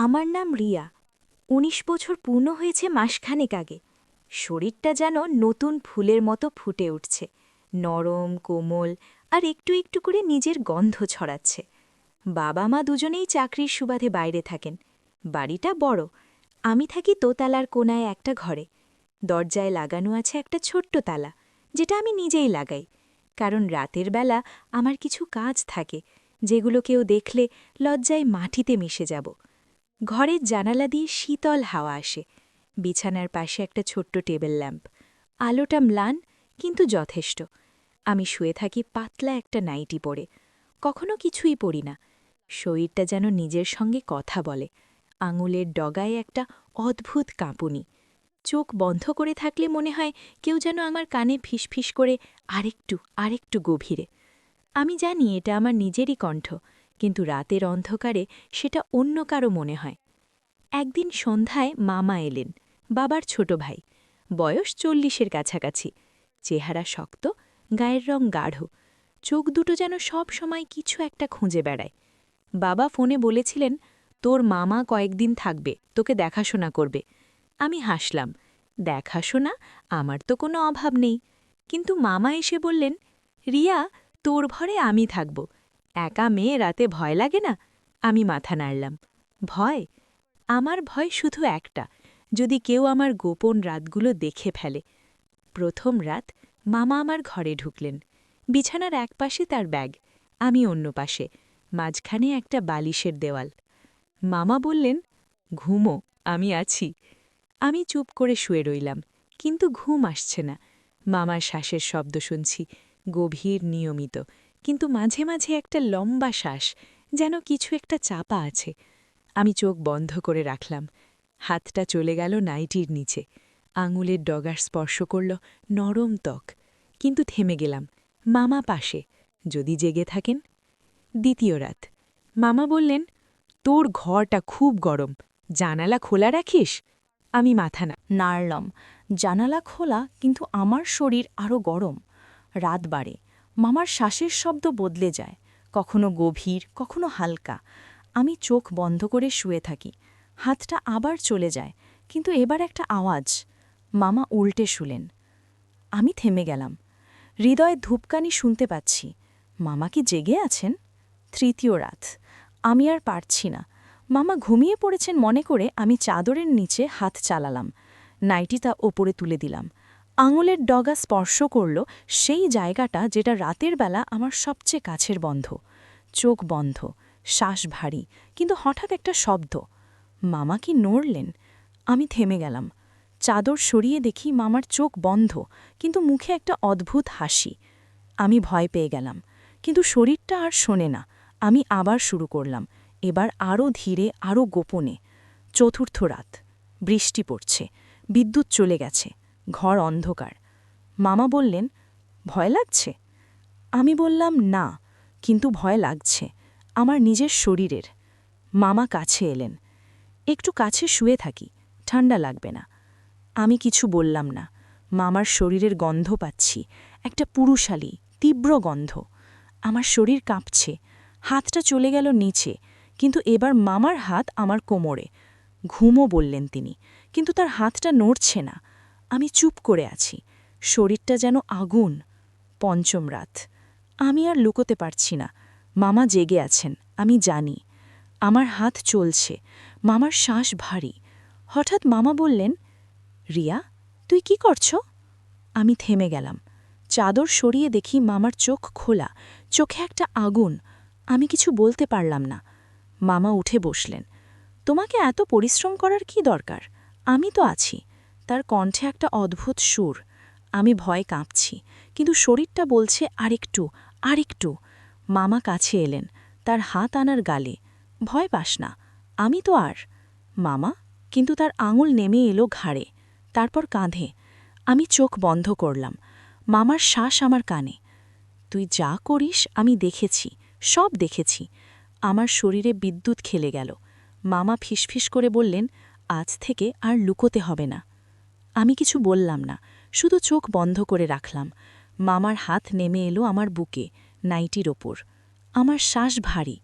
আমার নাম রিয়া। ১৯ বছর পূর্ণ হয়েছে মাসখানেক আগে। শরীরটা যেন নতুন ফুলের মতো ফুটে উঠছে, নরম কোমল, আর একটু একটু করে নিজের গন্ধ ছড়াচ্ছে। বাবা মা দুজনেই চাকরির সুবাদে বাইরে থাকেন। বাড়িটা বড়, আমি থাকি দোতলার কোনায় একটা ঘরে। দরজায় লাগানো আছে একটা ছোট্ট তালা, যেটা আমি নিজেই লাগাই, কারণ রাতের বেলা আমার কিছু কাজ থাকে, যেগুলো কেউ দেখলে লজ্জায় মাটিতে মিশে যাব। ঘরের জানালা দিয়ে শীতল হাওয়া আসে। বিছানার পাশে একটা ছোট্ট টেবিল ল্যাম্প। আলোটা ম্লান, কিন্তু যথেষ্ট। আমি শুয়ে থাকি পাতলা একটা নাইটি পরে। কখনো কিছুই পড়ি না। শরীরটা যেন নিজের সঙ্গে কথা বলে। আঙুলের ডগায় একটা অদ্ভুত কাঁপুনি। চোখ বন্ধ করে থাকলে মনে হয় কেউ যেন আমার কানে ফিসফিস করে আরেকটু আরেকটু গভীরে। আমি জানি এটা আমার নিজেরই কণ্ঠ, কিন্তু রাতের অন্ধকারে সেটা অন্য কারো মনে হয়। একদিন সন্ধ্যায় মামা এলেন, বাবার ছোট ভাই। বয়স ৪০-এর কাছাকাছি। চেহারা শক্ত, গায়ের রং গাঢ়। চোখ দুটো যেন সব সময় কিছু একটা খুঁজে বেড়ায়। বাবা ফোনে বলেছিলেন, তোর মামা কয়েকদিন থাকবে, তোকে দেখাশোনা করবে। আমি হাসলাম। দেখাশোনা? আমার তো কোনো অভাব নেই। কিন্তু মামা এসে বললেন, রিয়া, তোর ঘরে আমি থাকব। একা মেয়ে, রাতে ভয় লাগে না? আমি মাথা নাড়লাম। ভয়? আমার ভয় শুধু একটা, যদি কেউ আমার গোপন রাতগুলো দেখে ফেলে। প্রথম রাত মামা আমার ঘরে ঢুকলেন। বিছানার এক পাশে তার ব্যাগ, আমি অন্য পাশে, মাঝখানে একটা বালিশের দেওয়াল। মামা বললেন, ঘুমো, আমি আছি। আমি চুপ করে শুয়ে রইলাম, কিন্তু ঘুম আসছে না। মামার শ্বাসের শব্দ শুনছি, গভীর, নিয়মিত, কিন্তু মাঝে মাঝে একটা লম্বা শ্বাস, যেন কিছু একটা চাপা আছে। আমি চোখ বন্ধ করে রাখলাম। হাতটা চলে গেল নাইটির নিচে। আঙুলের ডগার স্পর্শ করল নরম ত্বক। কিন্তু থেমে গেলাম। মামা পাশে, যদি জেগে থাকেন। দ্বিতীয় রাত। মামা বললেন, তোর ঘরটা খুব গরম, জানালা খোলা রাখিস? আমি মাথা নাড়লাম। জানালা খোলা, কিন্তু আমার শরীর আরও গরম। রাত বাড়ে। মামার শ্বাসের শব্দ বদলে যায়, কখনো গভীর, কখনো হালকা। আমি চোখ বন্ধ করে শুয়ে থাকি। হাতটা আবার চলে যায়, কিন্তু এবার একটা আওয়াজ। মামা উল্টে শুলেন। আমি থেমে গেলাম। হৃদয়ে ধূপকানি শুনতে পাচ্ছি। মামা কি জেগে আছেন? তৃতীয় রাত। আমি আর পারছি না। মামা ঘুমিয়ে পড়েছেন মনে করে আমি চাদরের নিচে হাত চালালাম। নাইটিটা ওপরে তুলে দিলাম। আঙুলের ডগা স্পর্শ করল সেই জায়গাটা যেটা রাতের বেলা আমার সবচেয়ে কাছের বন্ধ। চোখ বন্ধ, শ্বাস ভারী, কিন্তু হঠাৎ একটা শব্দ। মামা কি নড়লেন? আমি থেমে গেলাম। চাদর সরিয়ে দেখি মামার চোখ বন্ধ, কিন্তু মুখে একটা অদ্ভুত হাসি। আমি ভয় পেয়ে গেলাম, কিন্তু শরীরটা আর শোনে না। আমি আবার শুরু করলাম, এবার আরও ধীরে, আরও গোপনে। চতুর্থ রাত। বৃষ্টি পড়ছে, বিদ্যুৎ চলে গেছে, ঘর অন্ধকার। মামা বললেন, ভয় লাগছে? আমি বললাম, না, কিন্তু ভয় লাগছে, আমার নিজের শরীরের। মামা কাছে এলেন। একটু কাছে শুয়ে থাকি, ঠান্ডা লাগবে না। আমি কিছু বললাম না। মামার শরীরের গন্ধ পাচ্ছি, একটা পুরুষালী, তীব্র গন্ধ। আমার শরীর কাঁপছে। হাতটা চলে গেল নিচে, কিন্তু এবার মামার হাত আমার কোমরে। ঘুমো বললেন তিনি, কিন্তু তার হাতটা নড়ছে না। আমি চুপ করে আছি, শরীরটা যেন আগুন। পঞ্চম রাত। আমি আর লুকোতে পারছি না। মামা জেগে আছেন, আমি জানি। আমার হাত চলছে, মামার শ্বাস ভারী। হঠাৎ মামা বললেন, রিয়া, তুই কি করছ? আমি থেমে গেলাম। চাদর সরিয়ে দেখি মামার চোখ খোলা, চোখে একটা আগুন। আমি কিছু বলতে পারলাম না। মামা উঠে বসলেন। তোমাকে এত পরিশ্রম করার কি দরকার? আমি তো আছি। তার কণ্ঠে একটা অদ্ভুত সুর। আমি ভয় কাঁপছি, কিন্তু শরীরটা বলছে আরেকটু, আরেকটু। মামা কাছে এলেন, তার হাত আনার গালে। ভয় পাস না, আমি তো আর। মামা, কিন্তু তার আঙুল নেমে এলো ঘাড়ে, তারপর কাঁধে। আমি চোখ বন্ধ করলাম। মামার শ্বাস আমার কানে। তুই যা করিস আমি দেখেছি, সব দেখেছি। আমার শরীরে বিদ্যুৎ খেলে গেল। মামা ফিসফিস করে বললেন, আজ থেকে আর লুকোতে হবে না। আমি কিছু বললাম না, শুধু চোখ বন্ধ করে রাখলাম। মামার হাত নেমে এলো আমার বুকে, নাইটির ওপর। আমার শ্বাস ভারী।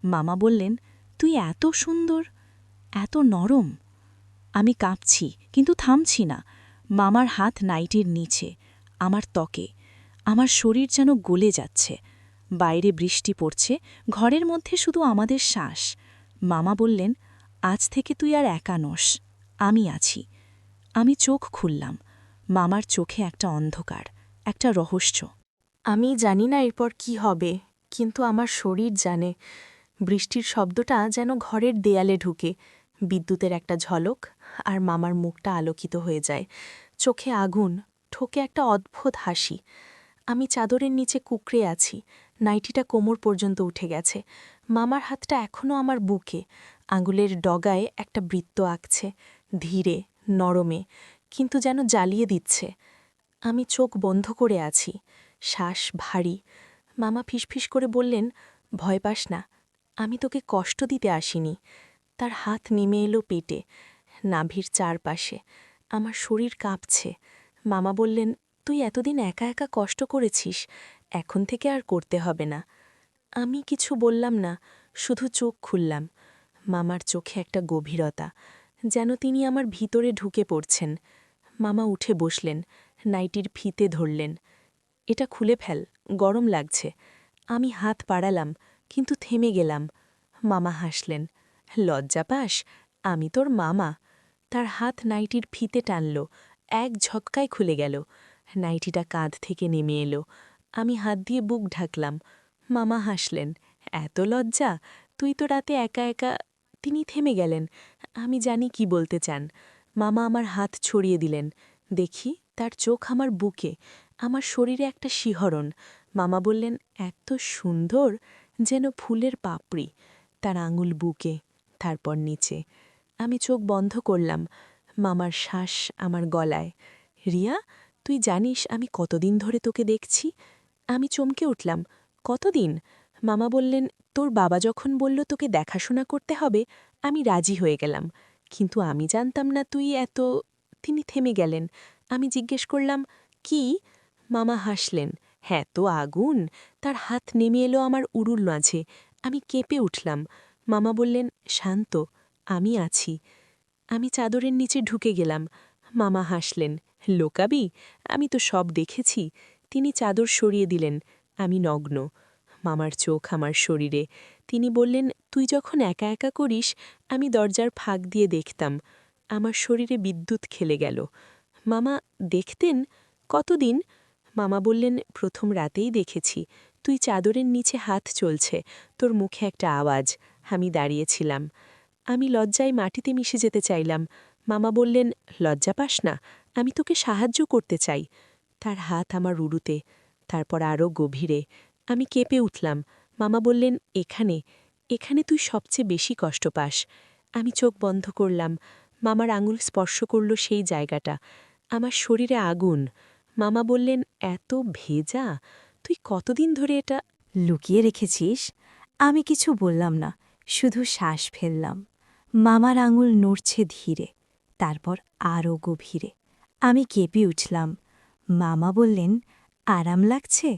মামা বললেন, তুই এত সুন্দর। এত নরম। আমি কাঁপছি, কিন্তু থামছি না। মামার হাত নাইটির নিচে, আমার ত্বকে। আমার শরীর যেন গলে যাচ্ছে। বাইরে বৃষ্টি পড়ছে, ঘরের মধ্যে শুধু আমাদের শ্বাস। মামা বললেন, আজ থেকে তুই আর একা নস, আমি আছি। আমি চোখ খুললাম। মামার চোখে একটা অন্ধকার, একটা রহস্য। আমি জানি না এরপর কি হবে, কিন্তু আমার শরীর জানে। বৃষ্টির শব্দটা যেন ঘরের দেয়ালে ঢুকে, বিদ্যুতের একটা ঝলক, আর মামার মুখটা আলোকিত হয়ে যায়। চোখে আগুন, ঠোকে একটা অদ্ভুত হাসি। আমি চাদরের নিচে কুঁকড়ে আছি, নাইটিটা কোমর পর্যন্ত উঠে গেছে। মামার হাতটা এখনও আমার বুকে, আঙুলের ডগায় একটা বৃত্ত আঁকছে, ধীরে, নরমে, কিন্তু যেন জ্বালিয়ে দিচ্ছে। আমি চোখ বন্ধ করে আছি, শ্বাস ভারী। মামা ফিসফিস করে বললেন, ভয় পাস না, আমি তোকে কষ্ট দিতে আসিনি। তার হাত নেমে এলো পেটে, নাভির চারপাশে। আমার শরীর কাঁপছে। মামা বললেন, তুই এতদিন একা একা কষ্ট করেছিস, এখন থেকে আর করতে হবে না। আমি কিছু বললাম না, শুধু চোখ খুললাম। মামার চোখে একটা গভীরতা, যেন তিনি আমার ভিতরে ঢুকে পড়ছেন। মামা উঠে বসলেন, নাইটির ফিতে ধরলেন। এটা খুলে ফেল, গরম লাগছে। আমি হাত বাড়ালাম, কিন্তু থেমে গেলাম। মামা হাসলেন, লজ্জা পাস, আমি তোর মামা। তার হাত নাইটির ফিতে টানল, এক ঝটকায় খুলে গেল। নাইটিটা কাঁধ থেকে নেমে এলো। আমি হাত দিয়ে বুক ঢাকলাম। মামা হাসলেন, এত লজ্জা, তুই তো রাতে একা একা। তিনি থেমে গেলেন। আমি জানি কি বলতে চান। মামা আমার হাত ছড়িয়ে দিলেন। দেখি তার চোখ আমার বুকে, আমার শরীরে একটা শিহরণ। মামা বললেন, এত সুন্দর, যেন ফুলের পাপড়ি। তার আঙুল বুকে, তারপর নিচে। আমি চোখ বন্ধ করলাম। মামার শ্বাস আমার গলায়। রিয়া, তুই জানিস আমি কতদিন ধরে তোকে দেখছি? আমি চমকে উঠলাম, কতদিন? মামা বললেন, তোর বাবা যখন বলল তোকে দেখাশোনা করতে হবে, আমি রাজি হয়ে গেলাম। কিন্তু আমি জানতাম না তুই এত। তিনি থেমে গেলেন। আমি জিজ্ঞেস করলাম, কি? মামা হাসলেন, হ্যাঁ তো আগুন। তার হাত নেমে এলো আমার উরুর মাঝে। আমি কেঁপে উঠলাম। মামা বললেন, শান্ত, আমি আছি। আমি চাদরের নিচে ঢুকে গেলাম। মামা হাসলেন, লোকাবি, আমি তো সব দেখেছি। তিনি চাদর সরিয়ে দিলেন। আমি নগ্ন। মামার চোখ আমার শরীরে। তিনি বললেন, তুই যখন একা একা করিস, আমি দরজার ফাঁক দিয়ে দেখতাম। আমার শরীরে বিদ্যুৎ খেলে গেল। মামা দেখতেন? কতদিন? মামা বললেন, প্রথম রাতেই দেখেছি। তুই চাদরের নিচে হাত চলছে, তোর মুখে একটা আওয়াজ। আমি দাঁড়িয়েছিলাম। আমি লজ্জায় মাটিতে মিশে যেতে চাইলাম। মামা বললেন, লজ্জা পাস না, আমি তোকে সাহায্য করতে চাই। তার হাত আমার উরুতে, তারপর আরও গভীরে। আমি কেঁপে উঠলাম। মামা বললেন, এখানে, এখানে তুই সবচেয়ে বেশি কষ্ট পাস। আমি চোখ বন্ধ করলাম। মামার আঙুল স্পর্শ করল সেই জায়গাটা। আমার শরীরে আগুন। মামা বললেন, এত ভেজা, তুই কতদিন ধরে এটা লুকিয়ে রেখেছিস? আমি কিছু বললাম না, শুধু শ্বাস ফেললাম। মামার আঙুল নড়ছে ধীরে, তারপর আরও গভীরে। আমি কেঁপে উঠলাম। মামা বললেন, আরাম লাগছে?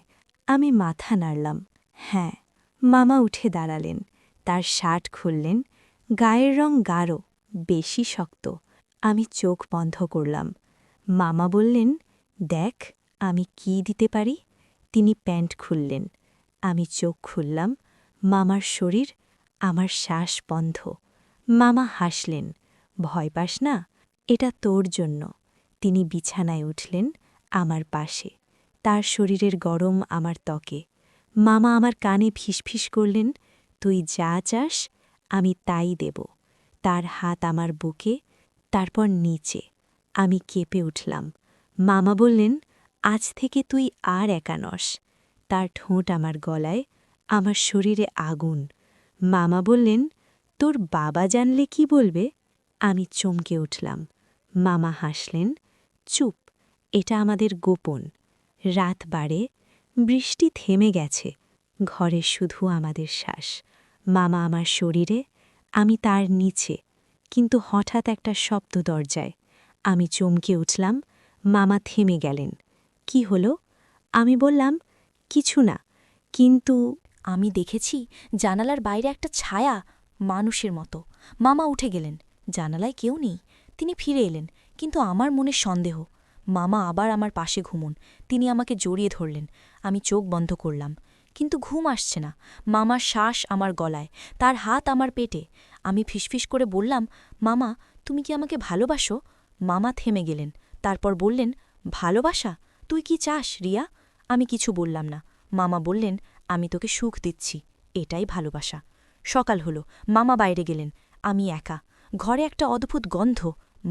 আমি মাথা নাড়লাম, হ্যাঁ। মামা উঠে দাঁড়ালেন, তার শার্ট খুললেন। গায়ের রং গাঢ়, বেশি শক্ত। আমি চোখ বন্ধ করলাম। মামা বললেন, দেখ আমি কি দিতে পারি। তিনি প্যান্ট খুললেন। আমি চোখ খুললাম। মামার শরীর, আমার শ্বাস বন্ধ। মামা হাসলেন, ভয় পাস না, এটা তোর জন্য। তিনি বিছানায় উঠলেন আমার পাশে, তার শরীরের গরম আমার ত্বকে। মামা আমার কানে ফিসফিস করলেন, তুই যা চাস আমি তাই দেব। তার হাত আমার বুকে, তারপর নিচে। আমি কেঁপে উঠলাম। মামা বললেন, আজ থেকে তুই আর একা নস। তার ঠোঁট আমার গলায়, আমার শরীরে আগুন। মামা বললেন, তোর বাবা জানলে কি বলবে? আমি চমকে উঠলাম। মামা হাসলেন, চুপ, এটা আমাদের গোপন। রাত বাড়ে, বৃষ্টি থেমে গেছে, ঘরে শুধু আমাদের শ্বাস। মামা আমার শরীরে, আমি তার নিচে। কিন্তু হঠাৎ একটা শব্দ দরজায়। আমি চমকে উঠলাম। মামা থেমে গেলেন। কি হলো? আমি বললাম, কিছু না, কিন্তু আমি দেখেছি জানালার বাইরে একটা ছায়া, মানুষের মতো। মামা উঠে গেলেন। জানালায় কেউ নেই। তিনি ফিরে এলেন, কিন্তু আমার মনে সন্দেহ। মামা আবার আমার পাশে ঘুমুন। তিনি আমাকে জড়িয়ে ধরলেন। আমি চোখ বন্ধ করলাম, কিন্তু ঘুম আসছে না। মামার শ্বাস আমার গলায়, তার হাত আমার পেটে। আমি ফিসফিস করে বললাম, মামা, তুমি কি আমাকে ভালোবাসো? মামা থেমে গেলেন, তারপর বললেন, ভালোবাসা? তুই কি চাস, রিয়া? আমি কিছু বললাম না। মামা বললেন, আমি তোকে সুখ দিচ্ছি, এটাই ভালোবাসা। সকাল হলো, মামা বাইরে গেলেন। আমি একা। ঘরে একটা অদ্ভুত গন্ধ,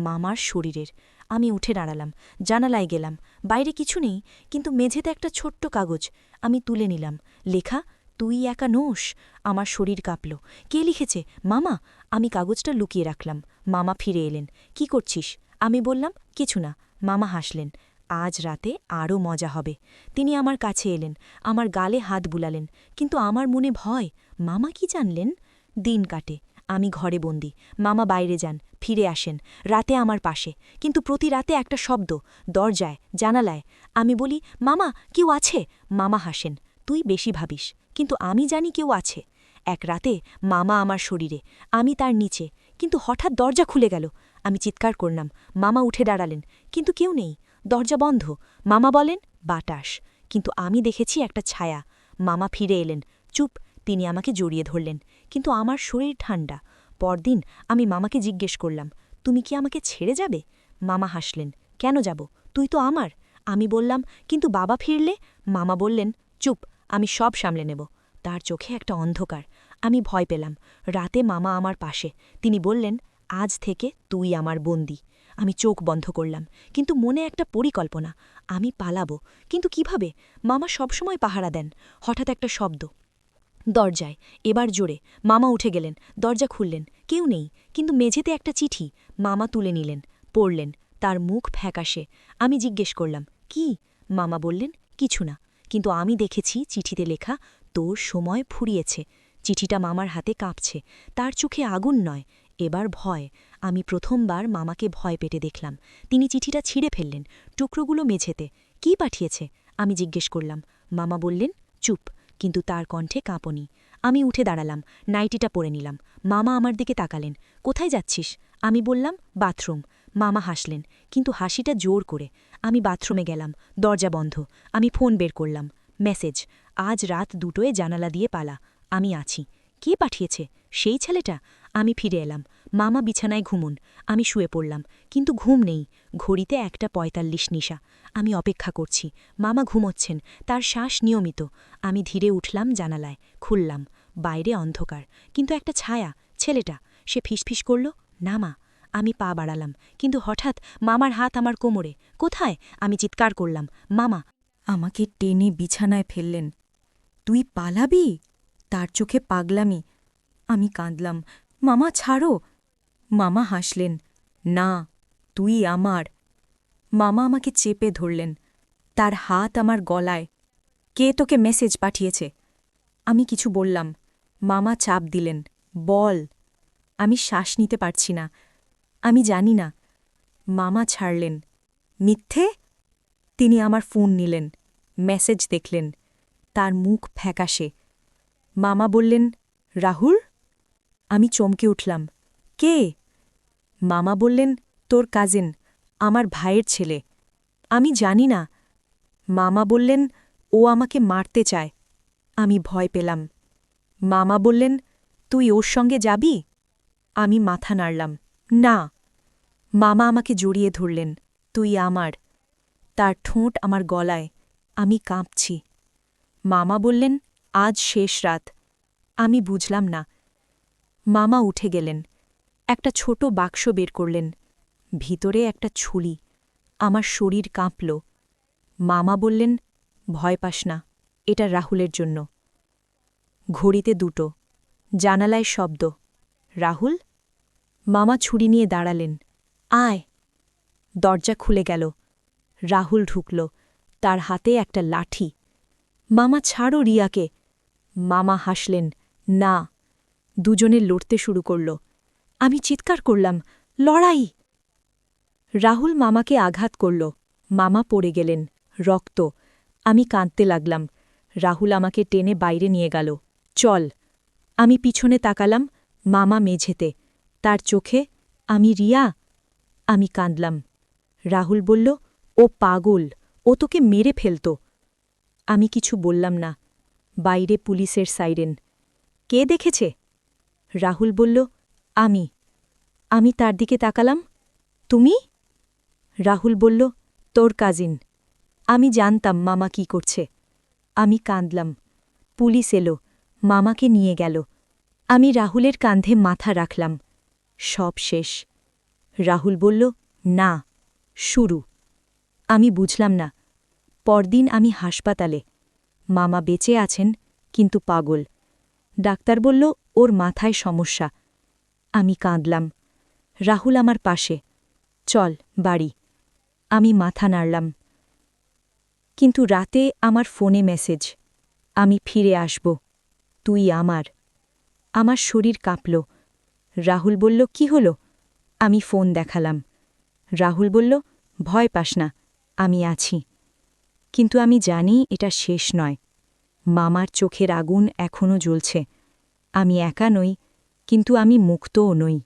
মামার শরীরের। আমি উঠে দাঁড়ালাম, জানালায় গেলাম। বাইরে কিছু নেই, কিন্তু মেঝেতে একটা ছোট্ট কাগজ। আমি তুলে নিলাম। লেখা, তুই একা নোস। আমার শরীর কাঁপল। কে লিখেছে? মামা। আমি কাগজটা লুকিয়ে রাখলাম। মামা ফিরে এলেন। কি করছিস? আমি বললাম, কিছু না। মামা হাসলেন। আজ রাতে আরও মজা হবে। তিনি আমার কাছে এলেন, আমার গালে হাত বুলালেন, কিন্তু আমার মনে ভয়। মামা কি জানলেন? দিন কাটে, আমি ঘরে বন্দি। মামা বাইরে যান, ফিরে আসেন, রাতে আমার পাশে। কিন্তু প্রতি রাতে একটা শব্দ, দরজায়, জানালায়। আমি বলি, মামা, কেউ আছে? মামা হাসেন। তুই বেশি ভাবিস, কিন্তু আমি জানি কেউ আছে। এক রাতে মামা আমার শরীরে, আমি তার নিচে, কিন্তু হঠাৎ দরজা খুলে গেল। আমি চিৎকার করলাম। মামা উঠে দাঁড়ালেন, কিন্তু কেউ নেই। দরজা বন্ধ। মামা বলেন, বাতাস। কিন্তু আমি দেখেছি একটা ছায়া। মামা ফিরে এলেন। চুপ। তিনি আমাকে জড়িয়ে ধরলেন, কিন্তু আমার শরীর ঠান্ডা। পরদিন আমি মামাকে জিজ্ঞেস করলাম, তুমি কি আমাকে ছেড়ে যাবে? মামা হাসলেন। কেন যাব? তুই তো আমার। আমি বললাম, কিন্তু বাবা ফিরলে? মামা বললেন, চুপ, আমি সব সামলে নেব। তার চোখে একটা অন্ধকার। আমি ভয় পেলাম। রাতে মামা আমার পাশে। তিনি বললেন, আজ থেকে তুই আমার বন্দী। আমি চোখ বন্ধ করলাম, কিন্তু মনে একটা পরিকল্পনা। আমি পালাবো, কিন্তু কিভাবে? মামা সবসময় পাহারা দেন। হঠাৎ একটা শব্দ, দরজায়, এবার জোরে। মামা উঠে গেলেন, দরজা খুললেন। কেউ নেই, কিন্তু মেঝেতে একটা চিঠি। মামা তুলে নিলেন, পড়লেন। তার মুখ ফ্যাকাশে। আমি জিজ্ঞেস করলাম, কি? মামা বললেন, কিছু না, কিন্তু আমি দেখেছি চিঠিতে লেখা, তোর সময় ফুরিয়েছে। চিঠিটা মামার হাতে কাঁপছে। তার চোখে আগুন নয়, এবার ভয়। আমি প্রথমবার মামাকে ভয় পেটে দেখলাম। তিনি চিঠিটা ছিঁড়ে ফেললেন, টুকরোগুলো মেঝেতে। কি পাঠিয়েছে? আমি জিজ্ঞেস করলাম। মামা বললেন, চুপ, কিন্তু তার কণ্ঠে কাঁপনি। আমি উঠে দাঁড়ালাম, নাইটিটা পরে নিলাম। মামা আমার দিকে তাকালেন। কোথায় যাচ্ছিস? আমি বললাম, বাথরুম। মামা হাসলেন, কিন্তু হাসিটা জোর করে। আমি বাথরুমে গেলাম, দরজা বন্ধ। আমি ফোন বের করলাম। মেসেজ, আজ রাত 2টোয় জানালা দিয়ে পালা। আমি আছি। কে পাঠিয়েছে? সেই ছেলেটা? আমি ফিরে এলাম। মামা বিছানায় ঘুমুন। আমি শুয়ে পড়লাম, কিন্তু ঘুম নেই। ঘড়িতে 1:45 নিশা। আমি অপেক্ষা করছি। মামা ঘুমোচ্ছেন, তার শ্বাস নিয়মিত। আমি ধীরে উঠলাম, জানালায় খুললাম। বাইরে অন্ধকার, কিন্তু একটা ছায়া, ছেলেটা। সে ফিসফিস করল, নামা। আমি পা বাড়ালাম, কিন্তু হঠাৎ মামার হাত আমার কোমরে। কোথায়? আমি চিৎকার করলাম, মামা। আমাকে টেনে বিছানায় ফেললেন। তুই পালাবি? তার চোখে পাগলামি। আমি কাঁদলাম, মামা ছাড়ো। মামা হাসলেন, না, তুই আমার। মামা আমাকে চেপে ধরলেন, তার হাত আমার গলায়। কে তোকে মেসেজ পাঠিয়েছে? আমি কিছু বললাম। মামা চাপ দিলেন, বল। আমি শ্বাস নিতে পারছি না। আমি জানি না। মামা ছাড়লেন। মিথ্যে? তিনি আমার ফোন নিলেন, মেসেজ দেখলেন। তার মুখ ফ্যাকাশে। মামা বললেন, রাহুল? আমি চমকে উঠলাম, কে? মামা বললেন, তোর কাজিন, আমার ভাইয়ের ছেলে। আমি জানি না। মামা বললেন, ও আমাকে মারতে চায়। আমি ভয় পেলাম। মামা বললেন, তুই ওর সঙ্গে যাবি? আমি মাথা নাড়লাম, না। মামা আমাকে জড়িয়ে ধরলেন, তুই আমার। তার ঠোঁট আমার গলায়। আমি কাঁপছি। মামা বললেন, আজ শেষ রাত। আমি বুঝলাম না। মামা উঠে গেলেন, একটা ছোট বাক্স বের করলেন। ভিতরে একটা ছুরি। আমার শরীর কাঁপল। মামা বললেন, ভয় পাস না, এটা রাহুলের জন্য। ঘড়িতে 2টো, জানালায় শব্দ, রাহুল? মামা ছুরি নিয়ে দাঁড়ালেন, আয়। দরজা খুলে গেল। রাহুল ঢুকল, তার হাতে একটা লাঠি। মামা ছাড়ো রিয়াকে। মামা হাসলেন, না। দুজনে লড়তে শুরু করল। আমি চিৎকার করলাম, লড়াই! রাহুল মামাকে আঘাত করল। মামা পড়ে গেলেন, রক্ত। আমি কাঁদতে লাগলাম। রাহুল আমাকে টেনে বাইরে নিয়ে গেল, চল। আমি পিছনে তাকালাম, মামা মেঝেতে। তার চোখে আমি রিয়া। আমি কাঁদলাম। রাহুল বলল, ও পাগল, ও তোকে মেরে ফেলত। আমি কিছু বললাম না। বাইরে পুলিশের সাইরেন। কে দেখেছে? রাহুল বলল, আমি। আমি তার দিকে তাকালাম। তুমি? রাহুল বলল, তোর কাজিন। আমি জানতাম মামা কি করছে। আমি কাঁদলাম। পুলিশ এলো, মামাকে নিয়ে গেল। আমি রাহুলের কাঁধে মাথা রাখলাম। সব শেষ। রাহুল বলল, না, শুরু। আমি বুঝলাম না। পরদিন আমি হাসপাতালে। মামা বেঁচে আছেন, কিন্তু পাগল। ডাক্তার বলল, ওর মাথায় সমস্যা। আমি কাঁদলাম। রাহুল আমার পাশে। চল, বাড়ি। আমি মাথা নাড়লাম। কিন্তু রাতে আমার ফোনে মেসেজ, আমি ফিরে আসব, তুই আমার। আমার শরীর কাঁপল। রাহুল বলল, কি হলো? আমি ফোন দেখালাম। রাহুল বলল, ভয় পাস না, আমি আছি। কিন্তু আমি জানি এটা শেষ নয়। মামার চোখের আগুন এখনও জ্বলছে। আমি একা নই, কিন্তু আমি মুক্তও নই।